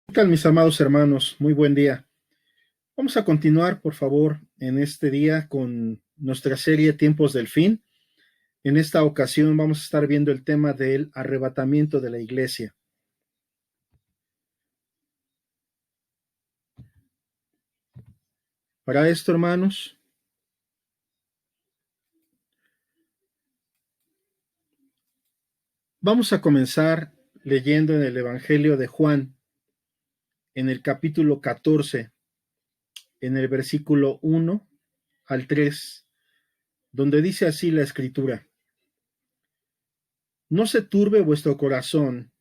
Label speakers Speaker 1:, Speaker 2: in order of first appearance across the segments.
Speaker 1: ¿Qué tal, mis amados hermanos? Muy buen día. Vamos a continuar, por favor, en este día con nuestra serie Tiempos del Fin. En esta ocasión vamos a estar viendo el tema del arrebatamiento de la iglesia. Para esto, hermanos, vamos a comenzar leyendo en el Evangelio de Juan, en el capítulo 14, en el versículo 1 al 3, donde dice así la Escritura: No se turbe vuestro corazón,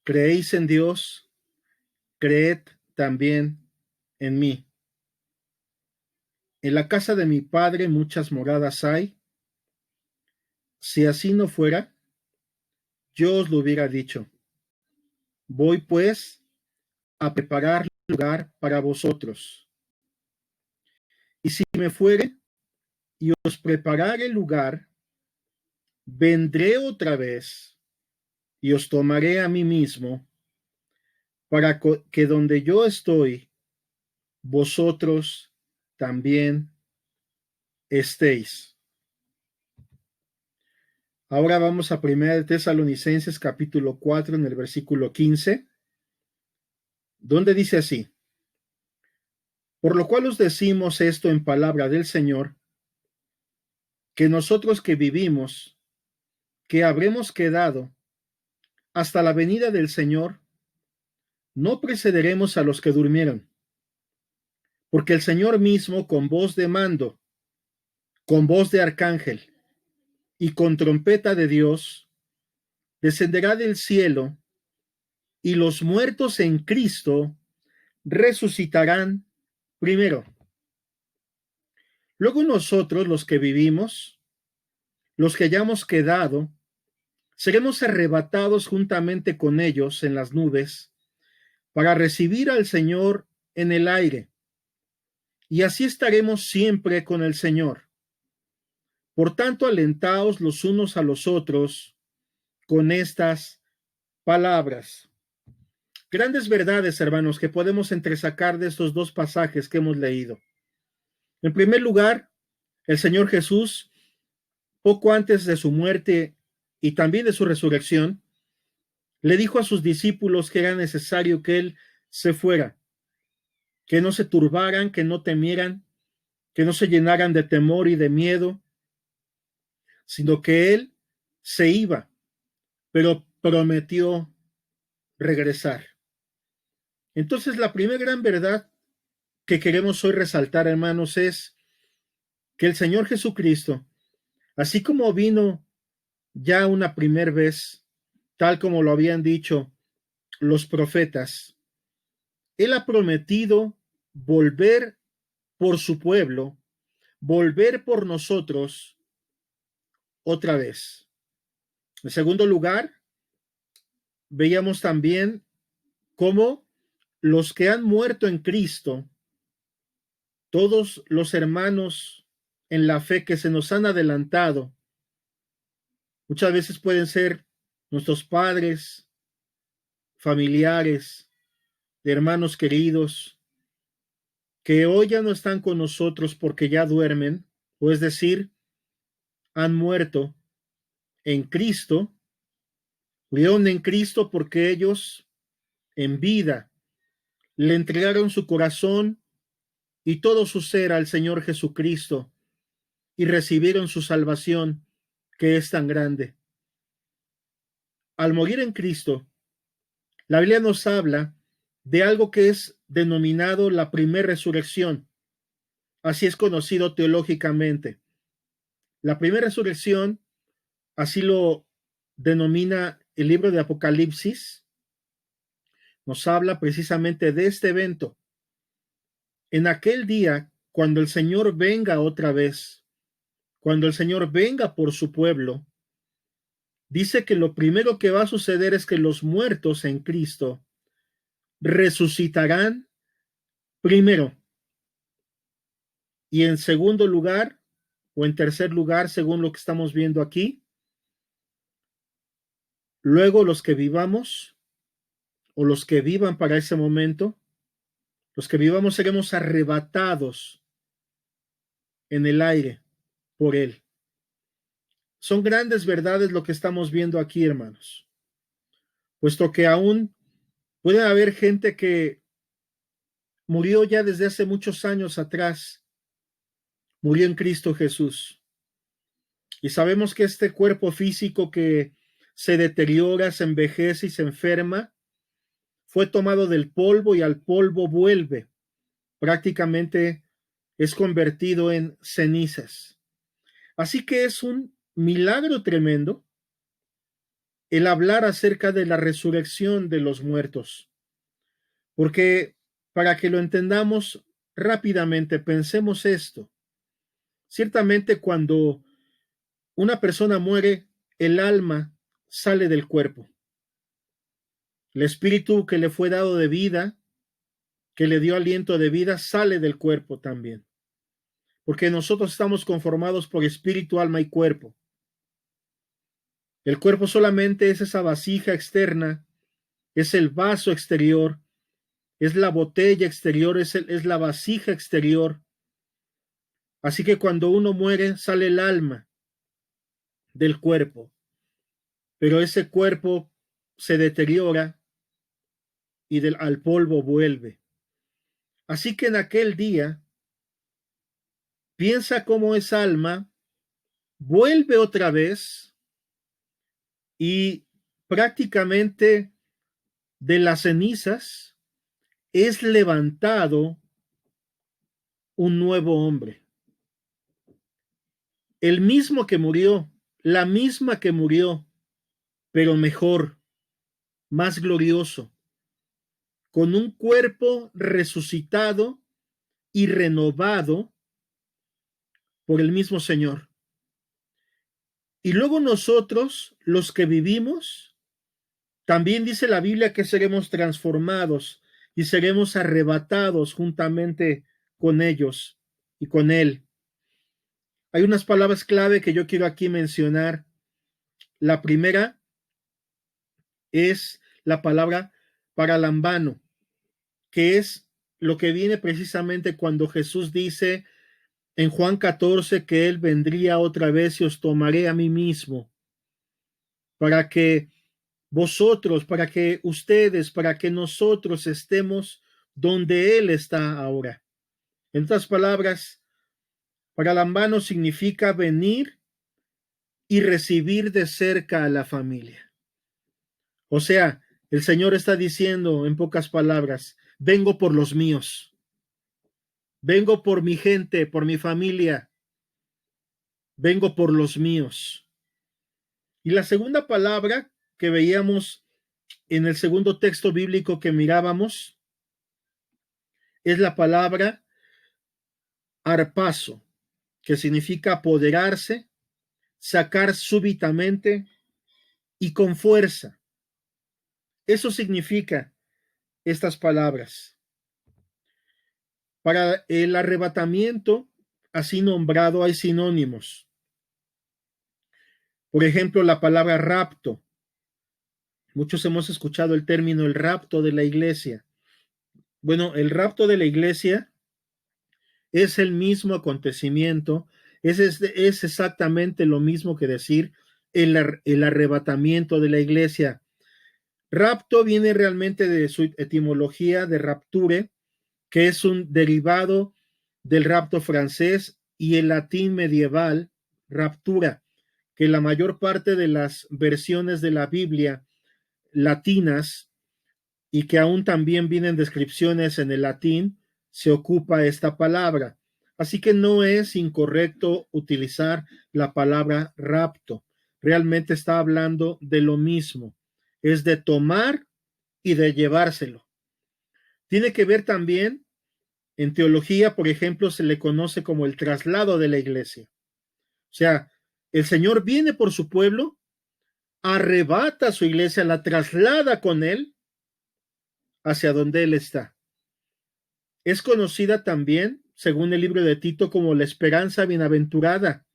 Speaker 1: creéis en Dios, creed también en mí. En la casa de mi padre muchas moradas hay. Si así no fuera, yo os lo hubiera dicho. Voy pues a preparar lugar para vosotros. Y si me fuere y os preparare lugar, vendré otra vez y os tomaré a mí mismo, para que donde yo estoy, vosotros también estéis. Ahora vamos a 1 Tesalonicenses capítulo 4 en el versículo 15, donde dice así: Por lo cual os decimos esto en palabra del Señor, que nosotros que vivimos, que habremos quedado hasta la venida del Señor, no precederemos a los que durmieron, porque el Señor mismo, con voz de mando, con voz de arcángel y con trompeta de Dios, descenderá del cielo, y los muertos en Cristo resucitarán primero. Luego nosotros, los que vivimos, los que hayamos quedado, seremos arrebatados juntamente con ellos en las nubes para recibir al Señor en el aire, y así estaremos siempre con el Señor. Por tanto, alentaos los unos a los otros con estas palabras. Grandes verdades, hermanos, que podemos entresacar de estos dos pasajes que hemos leído. En primer lugar, el Señor Jesús, poco antes de su muerte y también de su resurrección, le dijo a sus discípulos que era necesario que Él se fuera, que no se turbaran, que no temieran, que no se llenaran de temor y de miedo, sino que Él se iba, pero prometió regresar. Entonces, la primera gran verdad que queremos hoy resaltar, hermanos, es que el Señor Jesucristo, así como vino ya una primera vez, tal como lo habían dicho los profetas, Él ha prometido volver por su pueblo, volver por nosotros otra vez. En segundo lugar, veíamos también cómo los que han muerto en Cristo, todos los hermanos en la fe que se nos han adelantado, muchas veces pueden ser nuestros padres, familiares, hermanos queridos, que hoy ya no están con nosotros porque ya duermen, o es decir, han muerto en Cristo, murieron en Cristo porque ellos en vida le entregaron su corazón y todo su ser al Señor Jesucristo y recibieron su salvación, que es tan grande. Al morir en Cristo, la Biblia nos habla de algo que es denominado la primera resurrección. Así es conocido teológicamente. La primera resurrección, así lo denomina el libro de Apocalipsis, nos habla precisamente de este evento. En aquel día, cuando el Señor venga otra vez, cuando el Señor venga por su pueblo, dice que lo primero que va a suceder es que los muertos en Cristo resucitarán primero. Y en segundo lugar, o en tercer lugar, según lo que estamos viendo aquí, luego los que vivamos o los que vivan para ese momento, los que vivamos seremos arrebatados en el aire por Él. Son grandes verdades lo que estamos viendo aquí, hermanos, puesto que aún puede haber gente que murió ya desde hace muchos años atrás, murió en Cristo Jesús. Y sabemos que este cuerpo físico que se deteriora, se envejece y se enferma, fue tomado del polvo y al polvo vuelve. Prácticamente es convertido en cenizas. Así que es un milagro tremendo el hablar acerca de la resurrección de los muertos. Porque para que lo entendamos rápidamente, pensemos esto. Ciertamente cuando una persona muere, el alma sale del cuerpo. El espíritu que le fue dado de vida, que le dio aliento de vida, sale del cuerpo también. Porque nosotros estamos conformados por espíritu, alma y cuerpo. El cuerpo solamente es esa vasija externa, es el vaso exterior, es la botella exterior, es la vasija exterior. Así que cuando uno muere, sale el alma del cuerpo, pero ese cuerpo se deteriora y al polvo vuelve. Así que en aquel día, piensa cómo esa alma vuelve otra vez y prácticamente de las cenizas es levantado un nuevo hombre. El mismo que murió, la misma que murió, pero mejor, más glorioso, con un cuerpo resucitado y renovado por el mismo Señor. Y luego nosotros, los que vivimos, también dice la Biblia que seremos transformados y seremos arrebatados juntamente con ellos y con Él. Hay unas palabras clave que yo quiero aquí mencionar. La primera es la palabra paralambano, que es lo que viene precisamente cuando Jesús dice en Juan 14 que Él vendría otra vez y os tomaré a mí mismo, para que vosotros, para que ustedes, para que nosotros estemos donde Él está ahora. En otras palabras, paralambano significa venir y recibir de cerca a la familia. O sea, el Señor está diciendo en pocas palabras, vengo por los míos, vengo por mi gente, por mi familia, vengo por los míos. Y la segunda palabra que veíamos en el segundo texto bíblico que mirábamos es la palabra arpazo, que significa apoderarse, sacar súbitamente y con fuerza. Eso significa estas palabras. Para el arrebatamiento, así nombrado, hay sinónimos. Por ejemplo, la palabra rapto. Muchos hemos escuchado el término el rapto de la iglesia. Bueno, el rapto de la iglesia es el mismo acontecimiento, es exactamente lo mismo que decir el arrebatamiento de la iglesia. Rapto viene realmente de su etimología de rapture, que es un derivado del rapto francés, y el latín medieval, raptura, que la mayor parte de las versiones de la Biblia latinas y que aún también vienen descripciones en el latín, se ocupa esta palabra. Así que no es incorrecto utilizar la palabra rapto. Realmente está hablando de lo mismo. Es de tomar y de llevárselo. Tiene que ver también, en teología, por ejemplo, se le conoce como el traslado de la iglesia. O sea, el Señor viene por su pueblo, arrebata a su iglesia, la traslada con él hacia donde él está. Es conocida también, según el libro de Tito, como la esperanza bienaventurada,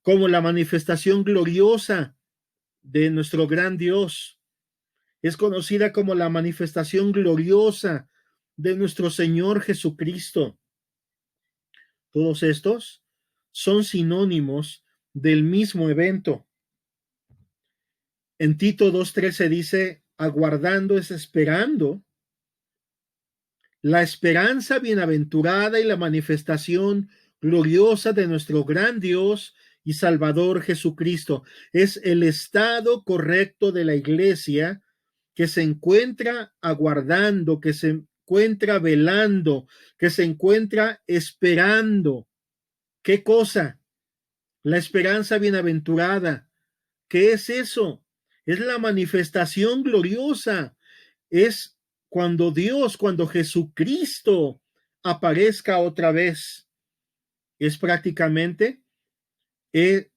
Speaker 1: como la manifestación gloriosa de nuestro gran Dios. es conocida como la manifestación gloriosa de nuestro Señor Jesucristo. Todos estos son sinónimos del mismo evento. En Tito 2:13 dice, aguardando es esperando la esperanza bienaventurada y la manifestación gloriosa de nuestro gran Dios y Salvador Jesucristo. Es el estado correcto de la iglesia que se encuentra aguardando, que se encuentra velando, que se encuentra esperando. ¿Qué cosa? La esperanza bienaventurada. ¿Qué es eso? Es la manifestación gloriosa. Es cuando Jesucristo aparezca otra vez. Es prácticamente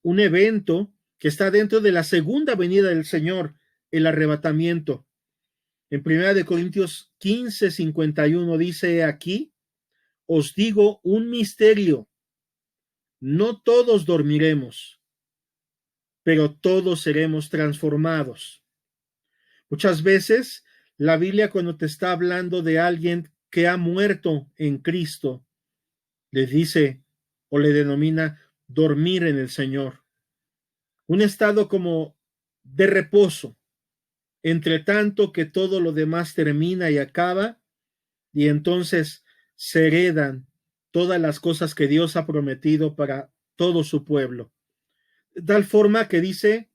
Speaker 1: un evento que está dentro de la segunda venida del Señor, el arrebatamiento. En 1 Corintios 15:51 dice aquí, os digo un misterio, no todos dormiremos, pero todos seremos transformados. Muchas veces la Biblia, cuando te está hablando de alguien que ha muerto en Cristo, le dice o le denomina dormir en el Señor. Un estado como de reposo, entre tanto que todo lo demás termina y acaba, y entonces se heredan todas las cosas que Dios ha prometido para todo su pueblo. De tal forma que dice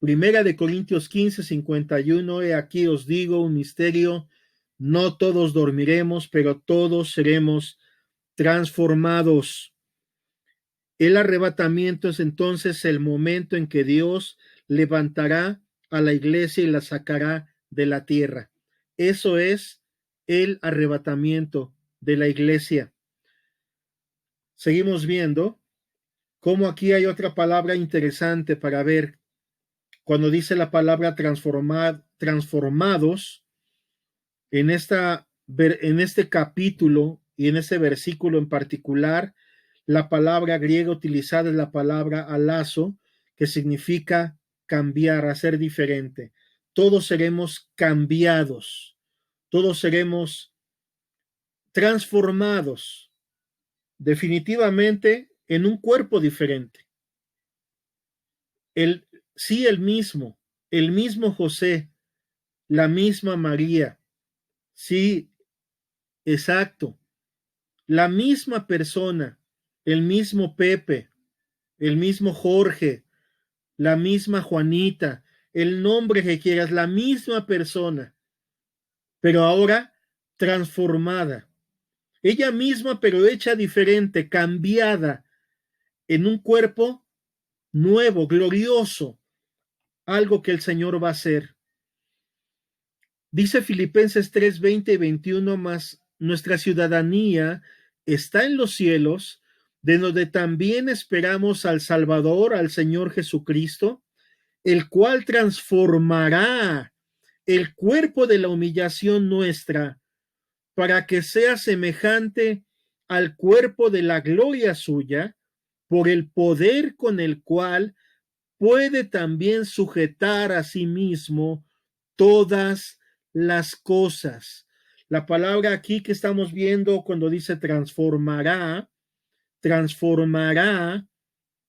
Speaker 1: 1 Corintios 15:51, he aquí os digo un misterio, no todos dormiremos, pero todos seremos transformados. El arrebatamiento es entonces el momento en que Dios levantará a la iglesia y la sacará de la tierra. Eso es el arrebatamiento de la iglesia. Seguimos viendo cómo aquí hay otra palabra interesante para ver. Cuando dice la palabra transformados, en este capítulo y en ese versículo en particular, la palabra griega utilizada es la palabra alazo, que significa cambiar, hacer diferente. Todos seremos cambiados, todos seremos transformados definitivamente en un cuerpo diferente. El mismo José, la misma María, sí, exacto, la misma persona, el mismo Pepe, el mismo Jorge, la misma Juanita, el nombre que quieras, la misma persona, pero ahora transformada. Ella misma, pero hecha diferente, cambiada en un cuerpo nuevo, glorioso, algo que el Señor va a hacer. Dice Filipenses 3:20 y 21, más nuestra ciudadanía está en los cielos, de donde también esperamos al Salvador, al Señor Jesucristo, el cual transformará el cuerpo de la humillación nuestra para que sea semejante al cuerpo de la gloria suya, por el poder con el cual puede también sujetar a sí mismo todas las cosas. La palabra aquí que estamos viendo cuando dice transformará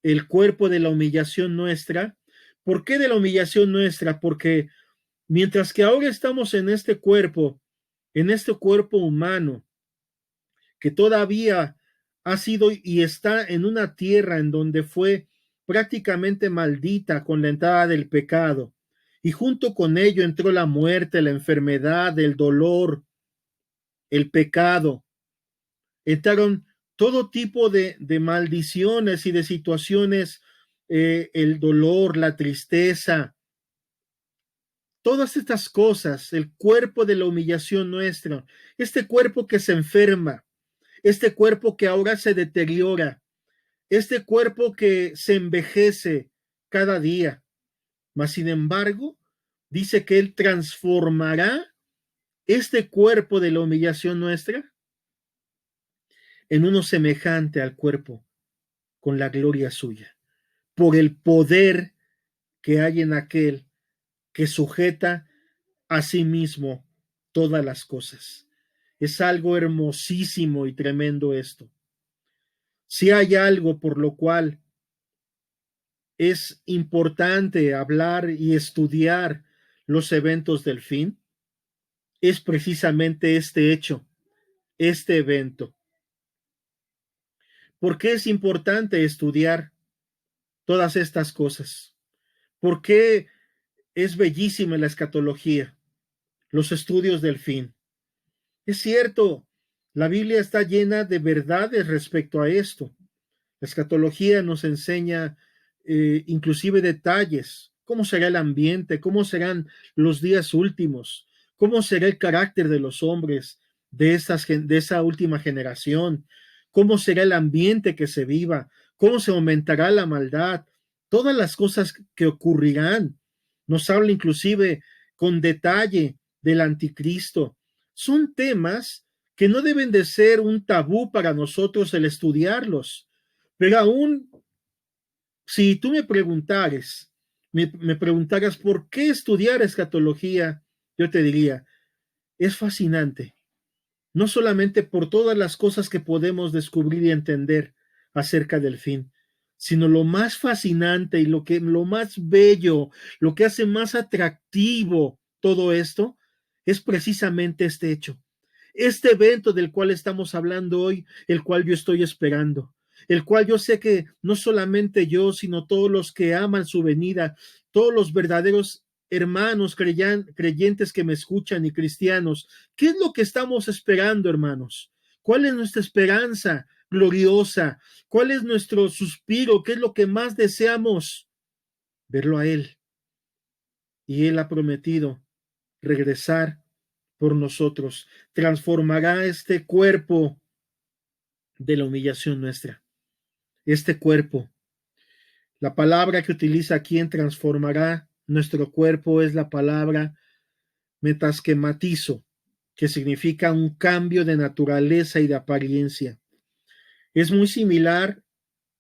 Speaker 1: el cuerpo de la humillación nuestra. ¿Por qué de la humillación nuestra? Porque mientras que ahora estamos en este cuerpo humano, que todavía ha sido y está en una tierra en donde fue prácticamente maldita con la entrada del pecado, y junto con ello entró la muerte, la enfermedad, el dolor, el pecado. Entraron todo tipo de maldiciones y de situaciones, el dolor, la tristeza, todas estas cosas, el cuerpo de la humillación nuestra, este cuerpo que se enferma, este cuerpo que ahora se deteriora, este cuerpo que se envejece cada día. Mas, sin embargo, dice que Él transformará este cuerpo de la humillación nuestra en uno semejante al cuerpo con la gloria suya, por el poder que hay en aquel que sujeta a sí mismo todas las cosas. Es algo hermosísimo y tremendo esto. Si hay algo por lo cual es importante hablar y estudiar los eventos del fin, es precisamente este hecho, este evento. ¿Por qué es importante estudiar todas estas cosas? ¿Por qué es bellísima la escatología, los estudios del fin? Es cierto, la Biblia está llena de verdades respecto a esto. La escatología nos enseña inclusive detalles, cómo será el ambiente, cómo serán los días últimos, cómo será el carácter de los hombres de esa última generación, cómo será el ambiente que se viva, cómo se aumentará la maldad, todas las cosas que ocurrirán. Nos habla inclusive con detalle del anticristo. Son temas que no deben de ser un tabú para nosotros el estudiarlos. Pero aún si tú me preguntaras por qué estudiar escatología, yo te diría, es fascinante, no solamente por todas las cosas que podemos descubrir y entender acerca del fin, sino lo más fascinante y lo más bello, lo que hace más atractivo todo esto, es precisamente este hecho. Este evento del cual estamos hablando hoy, el cual yo estoy esperando, el cual yo sé que no solamente yo, sino todos los que aman su venida, todos los verdaderos hermanos creyentes que me escuchan y cristianos, ¿qué es lo que estamos esperando, hermanos? ¿Cuál es nuestra esperanza gloriosa? ¿Cuál es nuestro suspiro? ¿Qué es lo que más deseamos? Verlo a Él. Y Él ha prometido regresar por nosotros, transformará este cuerpo de la humillación nuestra, este cuerpo. La palabra que utiliza aquí en transformará nuestro cuerpo es la palabra metasquematizo, que significa un cambio de naturaleza y de apariencia. Es muy similar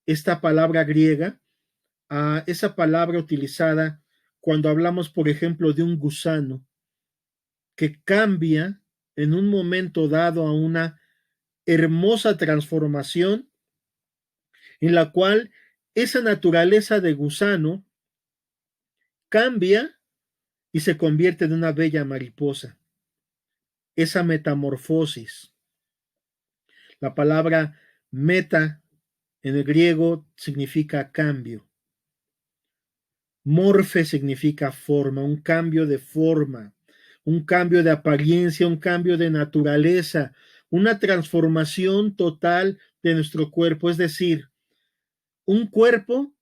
Speaker 1: esta palabra griega a esa palabra utilizada cuando hablamos, por ejemplo, de un gusano que cambia en un momento dado a una hermosa transformación en la cual esa naturaleza de gusano cambia y se convierte en una bella mariposa. Esa metamorfosis. La palabra meta en el griego significa cambio. Morfe significa forma, un cambio de forma, un cambio de apariencia, un cambio de naturaleza, una transformación total de nuestro cuerpo, es decir, un cuerpo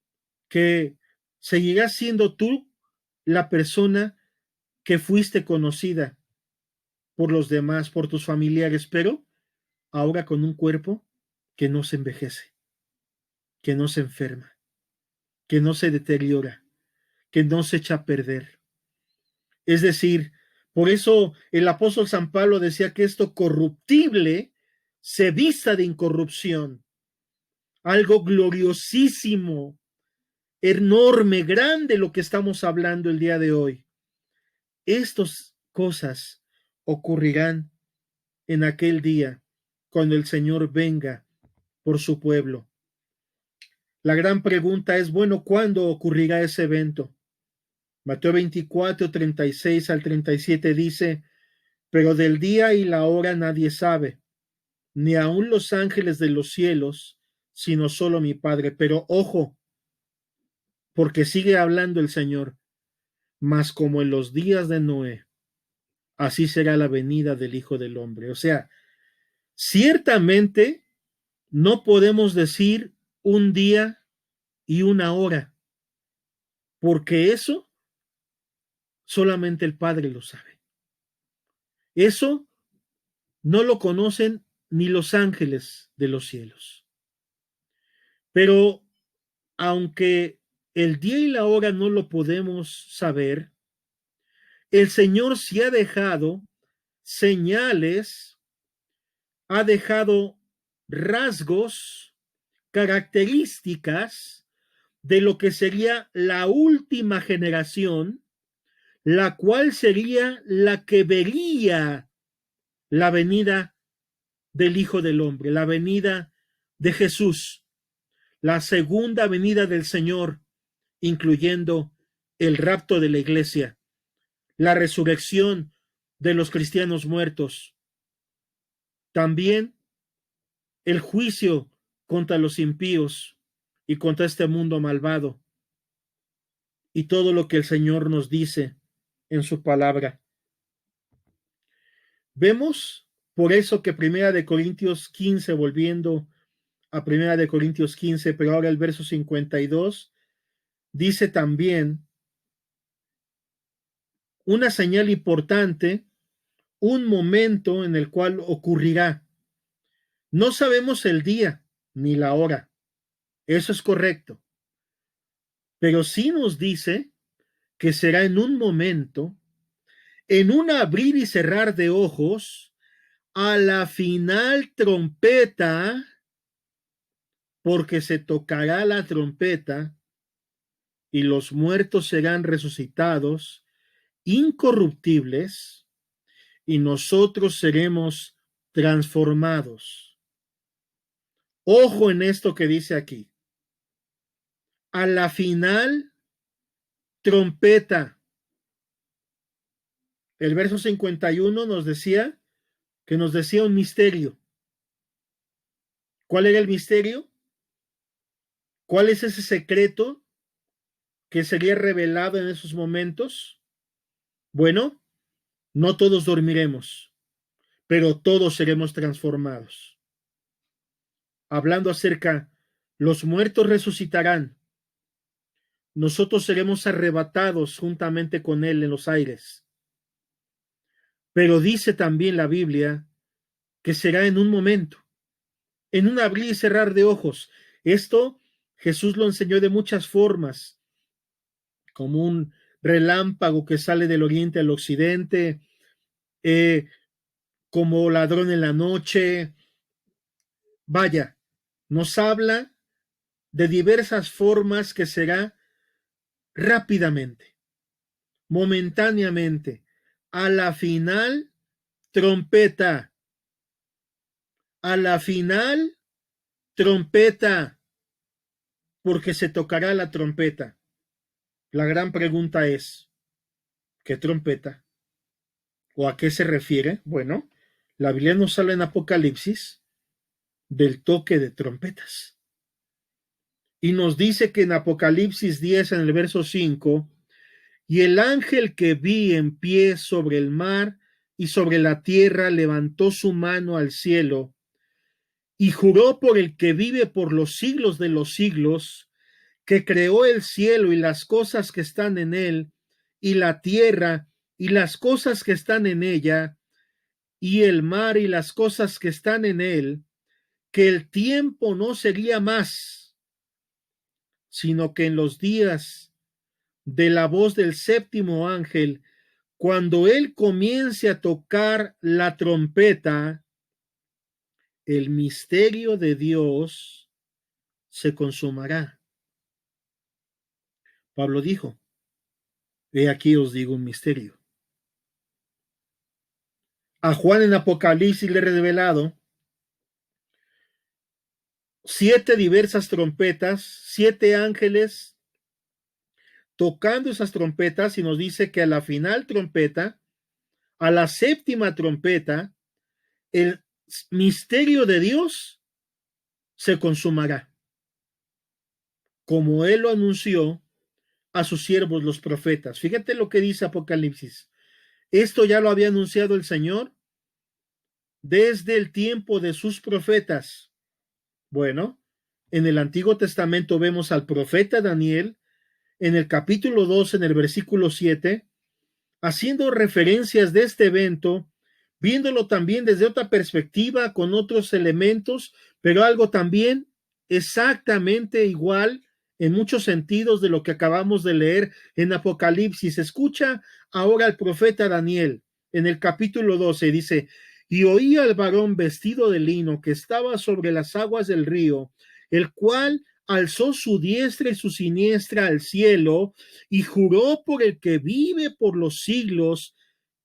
Speaker 1: que seguirás siendo tú la persona que fuiste conocida por los demás, por tus familiares, pero ahora con un cuerpo que no se envejece, que no se enferma, que no se deteriora, que no se echa a perder. Es decir, por eso el apóstol San Pablo decía que esto corruptible se vista de incorrupción, algo gloriosísimo, enorme, grande lo que estamos hablando el día de hoy. Estas cosas ocurrirán en aquel día cuando el Señor venga por su pueblo. La gran pregunta es, bueno, ¿cuándo ocurrirá ese evento? Mateo 24, 36 al 37 dice, pero del día y la hora nadie sabe, ni aun los ángeles de los cielos, sino solo mi Padre. Pero ojo, porque sigue hablando el Señor, mas como en los días de Noé, así será la venida del Hijo del Hombre. O sea, ciertamente no podemos decir un día y una hora, porque eso solamente el Padre lo sabe. Eso no lo conocen ni los ángeles de los cielos. Pero aunque el día y la hora no lo podemos saber, el Señor sí ha dejado señales, ha dejado rasgos, características de lo que sería la última generación, la cual sería la que vería la venida del Hijo del Hombre, la venida de Jesús, la segunda venida del Señor, incluyendo el rapto de la iglesia, la resurrección de los cristianos muertos, también el juicio contra los impíos y contra este mundo malvado, y todo lo que el Señor nos dice en su palabra. Vemos por eso que Primera de Corintios 15, volviendo a Primera de Corintios 15, pero ahora el verso 52, dice también una señal importante, un momento en el cual ocurrirá. No sabemos el día ni la hora, eso es correcto, pero sí nos dice que será en un momento, en un abrir y cerrar de ojos, a la final trompeta, porque se tocará la trompeta y los muertos serán resucitados, incorruptibles, y nosotros seremos transformados. Ojo en esto que dice aquí. A la final trompeta. El verso 51 nos decía un misterio. ¿Cuál era el misterio? ¿Cuál es ese secreto que sería revelado en esos momentos? Bueno, no todos dormiremos, pero todos seremos transformados. Hablando acerca, los muertos resucitarán. Nosotros seremos arrebatados juntamente con Él en los aires. Pero dice también la Biblia que será en un momento, en un abrir y cerrar de ojos. Esto Jesús lo enseñó de muchas formas, como un relámpago que sale del oriente al occidente, como ladrón en la noche. Vaya, nos habla de diversas formas que será rápidamente, momentáneamente, a la final trompeta, a la final trompeta, porque se tocará la trompeta. La gran pregunta es, ¿qué trompeta? ¿O a qué se refiere? Bueno, la Biblia nos habla en Apocalipsis del toque de trompetas. Y nos dice que en Apocalipsis 10, en el verso 5, y el ángel que vi en pie sobre el mar y sobre la tierra levantó su mano al cielo y juró por el que vive por los siglos de los siglos, que creó el cielo y las cosas que están en él, y la tierra y las cosas que están en ella, y el mar y las cosas que están en él, que el tiempo no sería más, sino que en los días de la voz del séptimo ángel, cuando él comience a tocar la trompeta, el misterio de Dios se consumará. Pablo dijo, he aquí os digo un misterio. A Juan en Apocalipsis le he revelado 7 diversas trompetas, 7 ángeles tocando esas trompetas, y nos dice que a la final trompeta, a la séptima trompeta, el misterio de Dios se consumará, como él lo anunció a sus siervos los profetas. Fíjate lo que dice Apocalipsis. Esto ya lo había anunciado el Señor desde el tiempo de sus profetas. Bueno, en el Antiguo Testamento vemos al profeta Daniel en el capítulo 2, en el versículo 7, haciendo referencias de este evento, viéndolo también desde otra perspectiva, con otros elementos, pero algo también exactamente igual en muchos sentidos de lo que acabamos de leer en Apocalipsis. Escucha ahora al profeta Daniel en el capítulo 12, dice, y oí al varón vestido de lino que estaba sobre las aguas del río, el cual alzó su diestra y su siniestra al cielo y juró por el que vive por los siglos,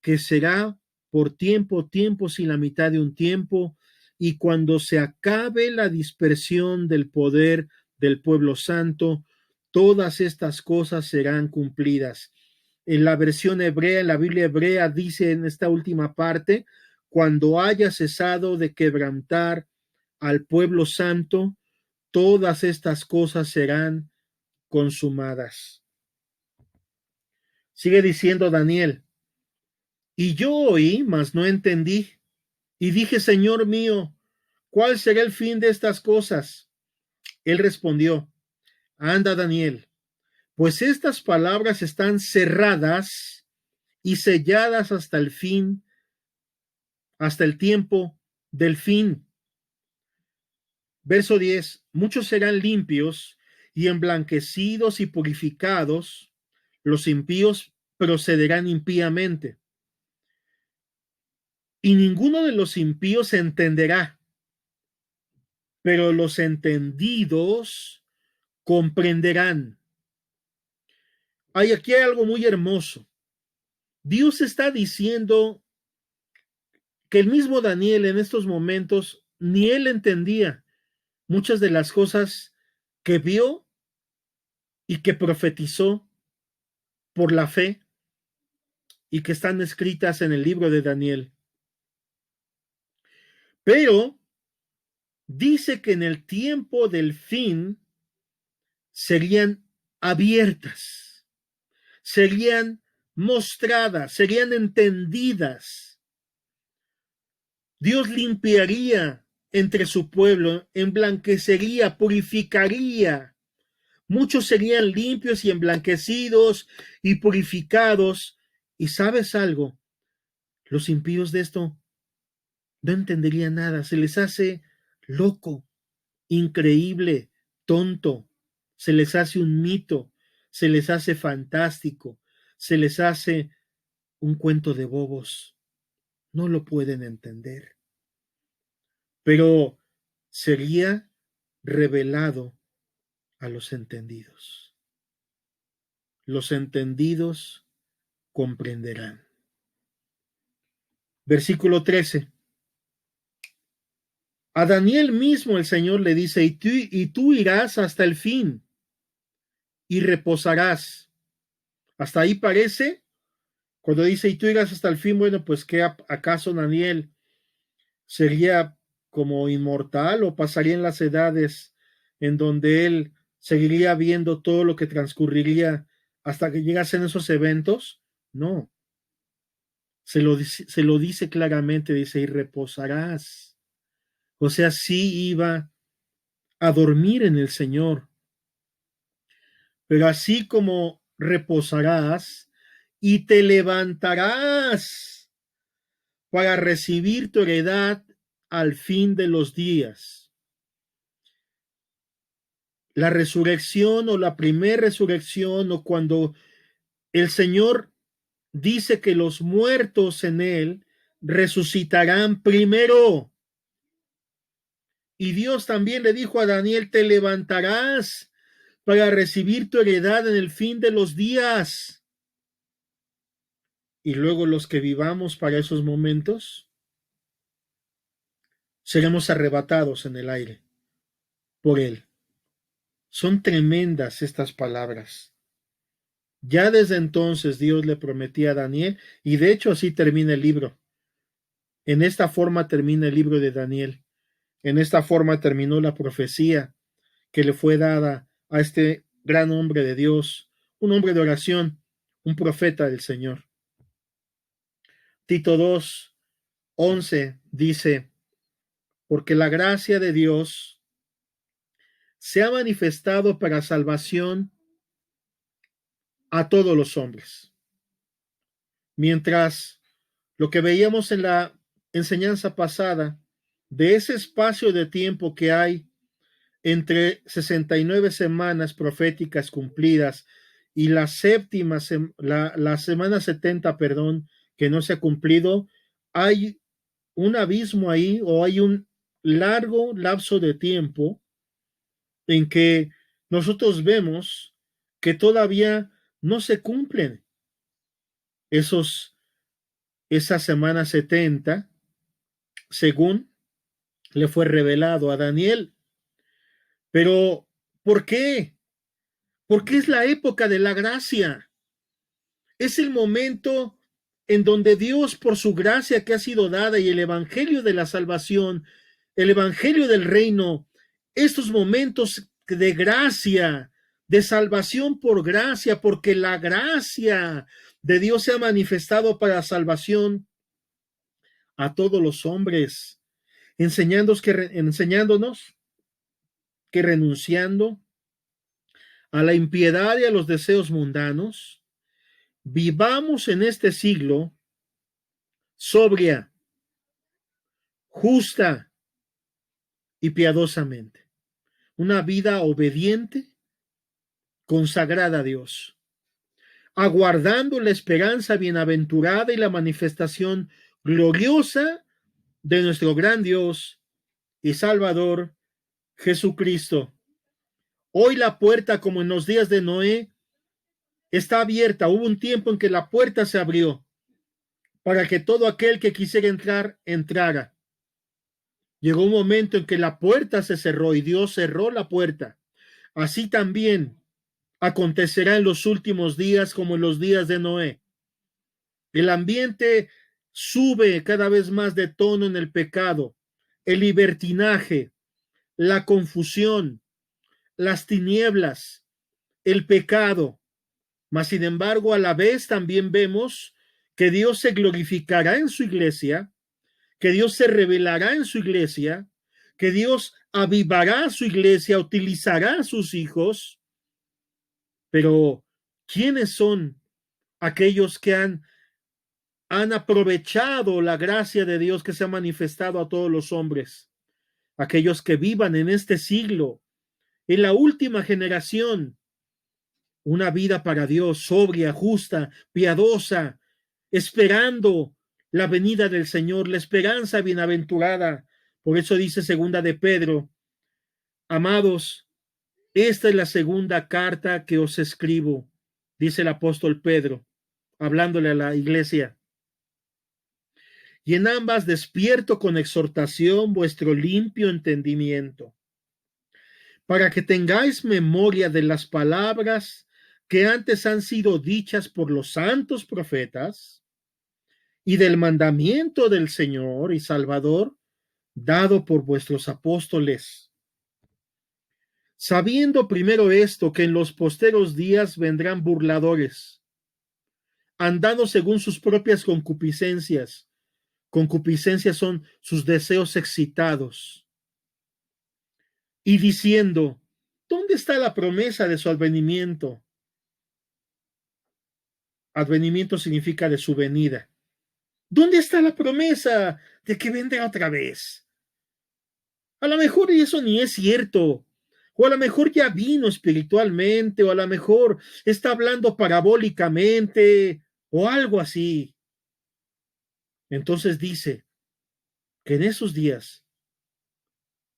Speaker 1: que será por tiempos y la mitad de un tiempo, y cuando se acabe la dispersión del poder del pueblo santo, todas estas cosas serán cumplidas. En la versión hebrea, en la Biblia hebrea, dice en esta última parte, cuando haya cesado de quebrantar al pueblo santo, todas estas cosas serán consumadas. Sigue diciendo Daniel, y yo oí, mas no entendí, y dije, Señor mío, ¿cuál será el fin de estas cosas? Él respondió, anda, Daniel, pues estas palabras están cerradas y selladas hasta el fin, hasta el tiempo del fin. Verso 10, muchos serán limpios y emblanquecidos y purificados, los impíos procederán impíamente. Y ninguno de los impíos entenderá, pero los entendidos comprenderán. Aquí hay algo muy hermoso. Dios está diciendo que el mismo Daniel en estos momentos ni él entendía muchas de las cosas que vio y que profetizó por la fe y que están escritas en el libro de Daniel. Pero dice que en el tiempo del fin serían abiertas, serían mostradas, serían entendidas. Dios limpiaría entre su pueblo, emblanquecería, purificaría. Muchos serían limpios y emblanquecidos y purificados. ¿Y sabes algo? Los impíos de esto no entenderían nada. Se les hace loco, increíble, tonto. Se les hace un mito. Se les hace fantástico. Se les hace un cuento de bobos. No lo pueden entender. Pero sería revelado a los entendidos. Los entendidos comprenderán. Versículo 13. A Daniel mismo el Señor le dice, y tú irás hasta el fin y reposarás. Hasta ahí parece, cuando dice, y tú irás hasta el fin, bueno, pues ¿qué acaso Daniel sería como inmortal o pasaría en las edades en donde él seguiría viendo todo lo que transcurriría hasta que llegasen esos eventos? No. Se lo dice claramente, dice, y reposarás. O sea, sí iba a dormir en el Señor. Pero así como reposarás y te levantarás para recibir tu heredad al fin de los días. La resurrección o la primera resurrección o cuando el Señor dice que los muertos en él resucitarán primero. Y Dios también le dijo a Daniel, te levantarás para recibir tu heredad en el fin de los días. Y luego los que vivamos para esos momentos, seremos arrebatados en el aire por Él. Son tremendas estas palabras. Ya desde entonces Dios le prometía a Daniel, y de hecho así termina el libro. En esta forma termina el libro de Daniel. En esta forma terminó la profecía que le fue dada a este gran hombre de Dios, un hombre de oración, un profeta del Señor. Tito 2:11 dice, porque la gracia de Dios se ha manifestado para salvación a todos los hombres. Mientras lo que veíamos en la enseñanza pasada, de ese espacio de tiempo que hay entre 69 semanas proféticas cumplidas y la la semana 70, que no se ha cumplido, hay un abismo ahí o hay un largo lapso de tiempo en que nosotros vemos que todavía no se cumplen esa semana 70, según le fue revelado a Daniel. Pero, ¿por qué? Porque es la época de la gracia. Es el momento en donde Dios, por su gracia que ha sido dada y el evangelio de la salvación, el evangelio del reino, estos momentos de gracia, de salvación por gracia, porque la gracia de Dios se ha manifestado para salvación a todos los hombres, enseñándonos que renunciando a la impiedad y a los deseos mundanos, vivamos en este siglo sobria, justa y piadosamente. Una vida obediente, consagrada a Dios, aguardando la esperanza bienaventurada y la manifestación gloriosa de nuestro gran Dios y Salvador Jesucristo. Hoy la puerta, como en los días de Noé, está abierta. Hubo un tiempo en que la puerta se abrió para que todo aquel que quisiera entrar, entrara. Llegó un momento en que la puerta se cerró y Dios cerró la puerta. Así también acontecerá en los últimos días como en los días de Noé. El ambiente sube cada vez más de tono en el pecado, el libertinaje, la confusión, las tinieblas, el pecado. Mas, sin embargo, a la vez también vemos que Dios se glorificará en su iglesia, que Dios se revelará en su iglesia, que Dios avivará su iglesia, utilizará a sus hijos. Pero, ¿quiénes son aquellos que han aprovechado la gracia de Dios que se ha manifestado a todos los hombres? Aquellos que vivan en este siglo, en la última generación, una vida para Dios, sobria, justa, piadosa, esperando la venida del Señor, la esperanza bienaventurada. Por eso dice segunda de Pedro: amados, esta es la segunda carta que os escribo, dice el apóstol Pedro, hablándole a la iglesia. Y en ambas despierto con exhortación vuestro limpio entendimiento, para que tengáis memoria de las palabras que antes han sido dichas por los santos profetas, y del mandamiento del Señor y Salvador dado por vuestros apóstoles. Sabiendo primero esto, que en los posteros días vendrán burladores, andando según sus propias concupiscencias. Concupiscencias son sus deseos excitados. Y diciendo: ¿dónde está la promesa de su advenimiento? Advenimiento significa de su venida. ¿Dónde está la promesa de que vendrá otra vez? A lo mejor eso ni es cierto, o a lo mejor ya vino espiritualmente, o a lo mejor está hablando parabólicamente, o algo así. Entonces dice que en esos días,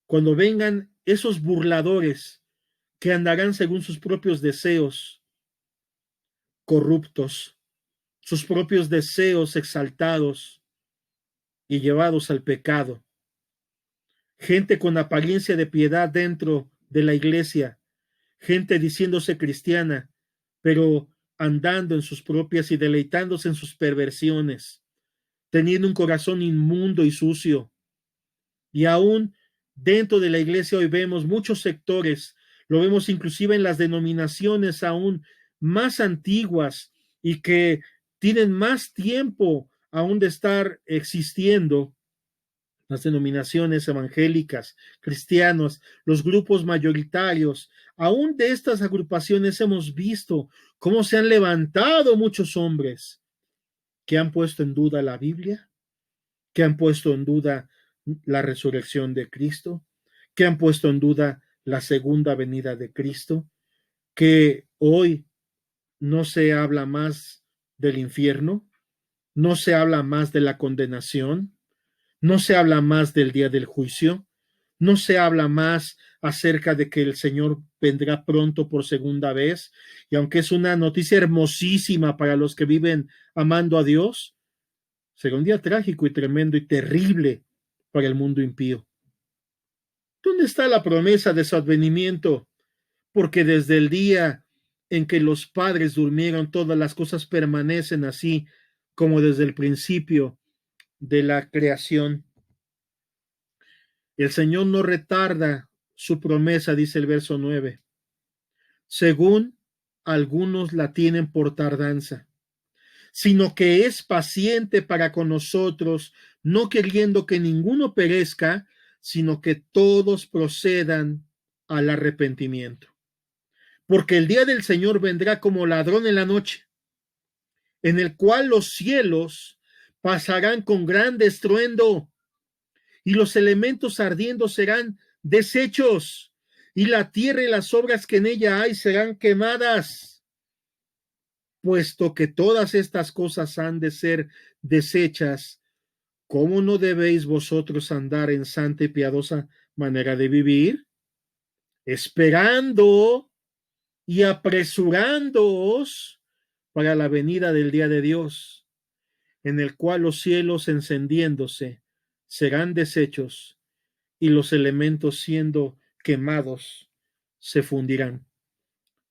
Speaker 1: cuando vengan esos burladores que andarán según sus propios deseos corruptos, sus propios deseos exaltados y llevados al pecado, gente con apariencia de piedad dentro de la iglesia, gente diciéndose cristiana, pero andando en sus propias y deleitándose en sus perversiones, teniendo un corazón inmundo y sucio. Y aún dentro de la iglesia hoy vemos muchos sectores, lo vemos inclusive en las denominaciones aún más antiguas y que tienen más tiempo aún de estar existiendo, las denominaciones evangélicas, cristianos, los grupos mayoritarios. Aún de estas agrupaciones hemos visto cómo se han levantado muchos hombres que han puesto en duda la Biblia, que han puesto en duda la resurrección de Cristo, que han puesto en duda la segunda venida de Cristo, que hoy no se habla más del infierno, no se habla más de la condenación, no se habla más del día del juicio, No se habla más acerca de que el Señor vendrá pronto por segunda vez, y aunque es una noticia hermosísima para los que viven amando a Dios, será un día trágico y tremendo y terrible para el mundo impío. ¿Dónde está la promesa de su advenimiento? Porque desde el día en que los padres durmieron, todas las cosas permanecen así como desde el principio de la creación. El Señor no retarda su promesa, dice el verso 9, según algunos la tienen por tardanza, sino que es paciente para con nosotros, no queriendo que ninguno perezca, sino que todos procedan al arrepentimiento. Porque el día del Señor vendrá como ladrón en la noche, en el cual los cielos pasarán con gran estruendo, y los elementos ardiendo serán deshechos, y la tierra y las obras que en ella hay serán quemadas. Puesto que todas estas cosas han de ser deshechas, ¿cómo no debéis vosotros andar en santa y piadosa manera de vivir? Esperando y apresurándoos para la venida del día de Dios, en el cual los cielos encendiéndose serán deshechos y los elementos siendo quemados se fundirán.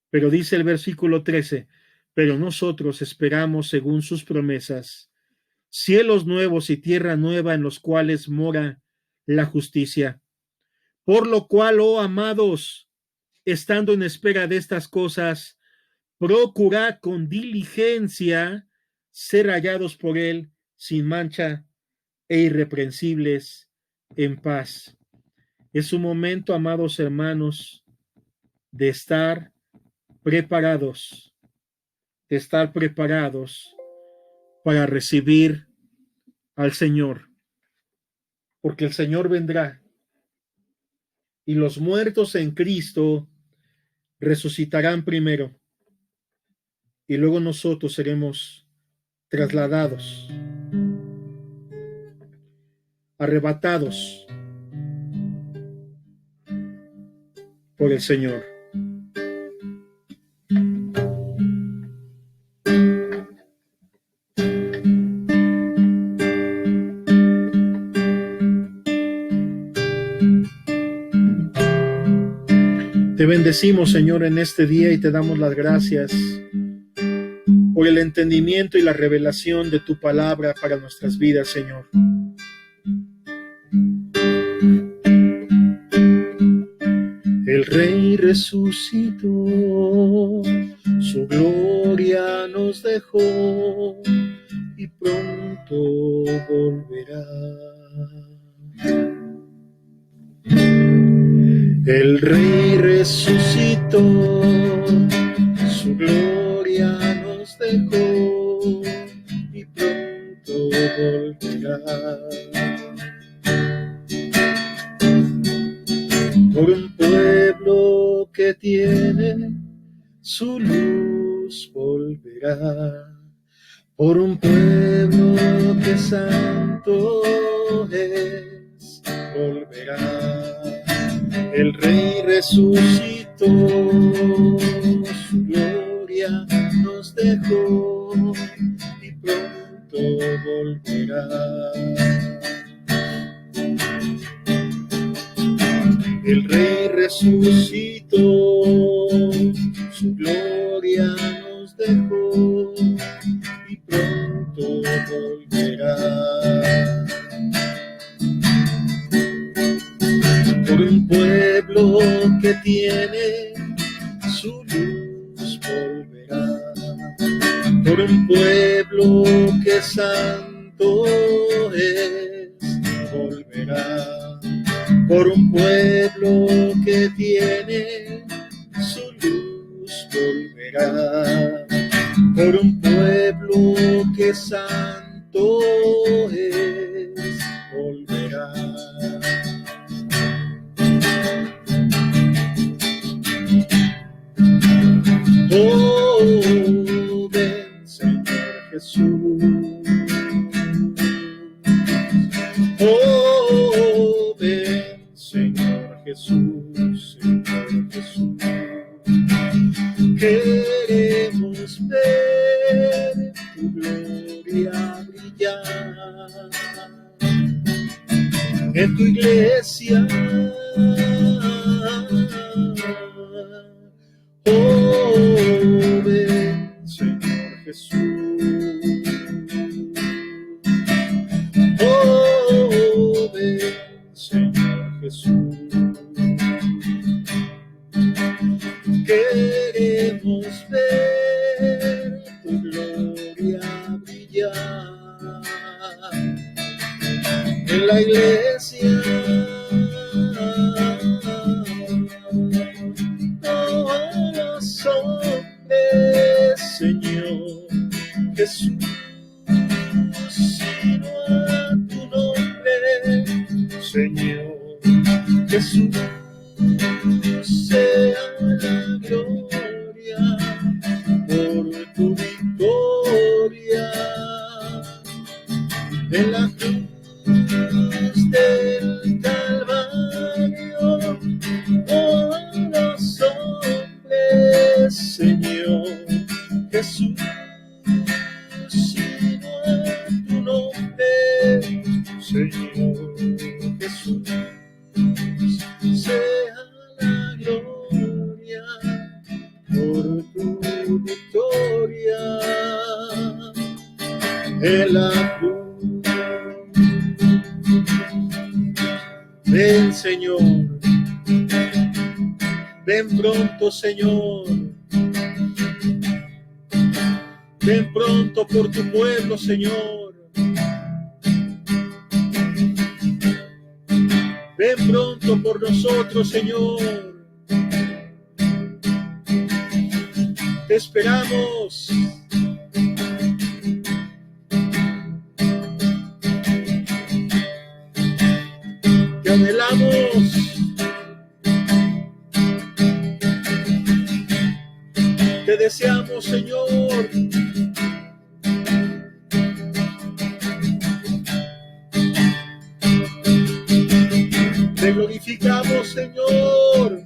Speaker 1: Pero dice el versículo 13, pero nosotros esperamos según sus promesas, cielos nuevos y tierra nueva en los cuales mora la justicia. Por lo cual, oh amados, estando en espera de estas cosas, procurad con diligencia ser hallados por él sin mancha e irreprensibles en paz. Es un momento, amados hermanos, de estar preparados, para recibir al Señor, porque el Señor vendrá y los muertos en Cristo resucitarán primero y luego nosotros seremos trasladados, arrebatados por el Señor. Te bendecimos, Señor, en este día y te damos las gracias por el entendimiento y la revelación de tu palabra para nuestras vidas, Señor. El Rey resucitó, su gloria nos dejó y pronto volverá. El Rey resucitó, su gloria nos dejó y pronto volverá. Por un pueblo que tiene su luz volverá, por un pueblo que santo es, volverá. El Rey resucitó, su gloria nos dejó y pronto volverá. El Rey resucitó, su gloria nos dejó y pronto volverá. Por un pueblo que tiene su luz volverá, por un pueblo que santo es, volverá, por un pueblo que tiene su luz volverá, por un pueblo que santo es, volverá. Oh, ven, Señor Jesús. Oh, ven, Señor en tu iglesia. Oh, ven, Señor Jesús. Oh, ven, Señor Jesús. Queremos ver tu gloria brillar en la iglesia. Todos los hombres, Señor Jesús, sino a tu nombre, Señor Jesús, sea la gloria por tu victoria en la cruz del Calvario. Todos los hombres, Señor Jesús, sino a tu nombre, Señor Jesús, sea la gloria por tu victoria en la cruz. Ven, Señor, ven pronto, Señor, ven pronto por tu pueblo, Señor. Ven pronto por nosotros, Señor. Te esperamos. Te anhelamos. Te deseamos, Señor. Te glorificamos, Señor.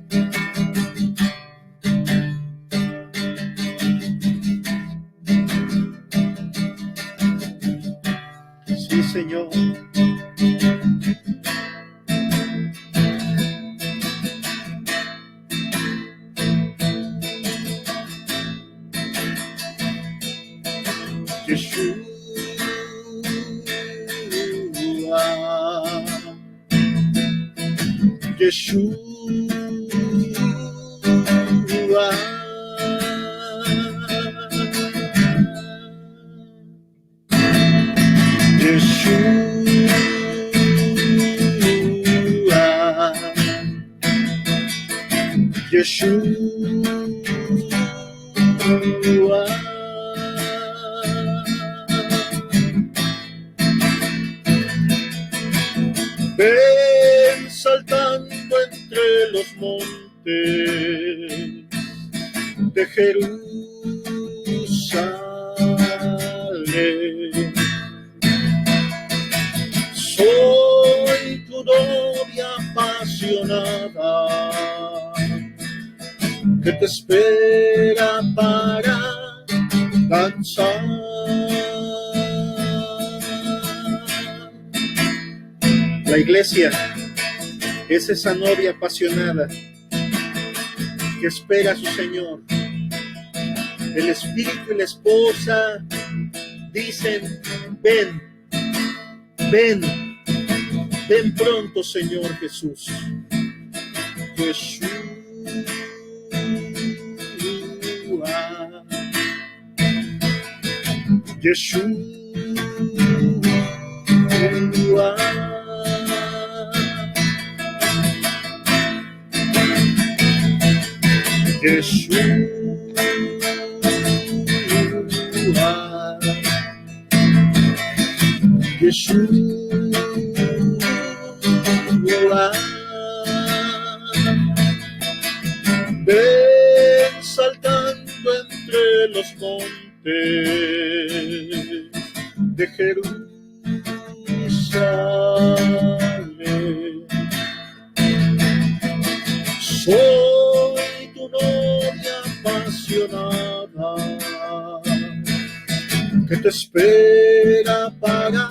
Speaker 1: Sí, Señor. Yeshua. Yeshua, Yeshua, Yeshua. Ven saltando entre los montes de Jerusalén. Soy tu novia apasionada que te espera para danzar. La iglesia es esa novia apasionada que espera a su Señor. El Espíritu y la esposa dicen: ven, ven, ven pronto, Señor Jesús. Yeshua, Yeshua, Yeshua, Yeshua. Ven saltando entre los montes de Jerusalén. Soy tu novia apasionada que te espera para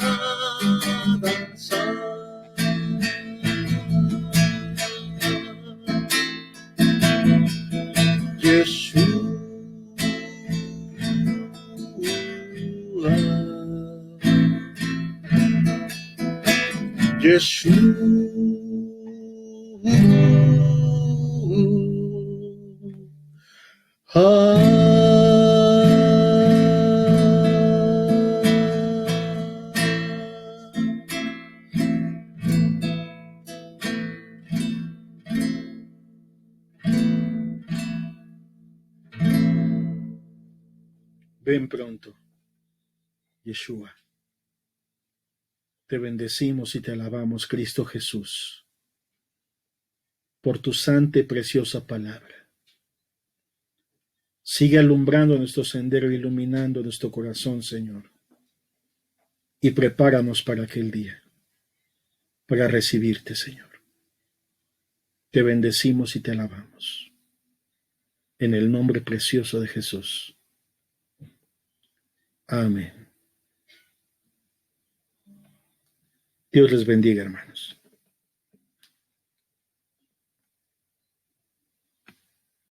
Speaker 1: Ven pronto, Yeshua. Te bendecimos y te alabamos, Cristo Jesús, por tu santa y preciosa palabra. Sigue alumbrando nuestro sendero, iluminando nuestro corazón, Señor. Y prepáranos para aquel día, para recibirte, Señor. Te bendecimos y te alabamos. En el nombre precioso de Jesús. Amén. Dios les bendiga, hermanos.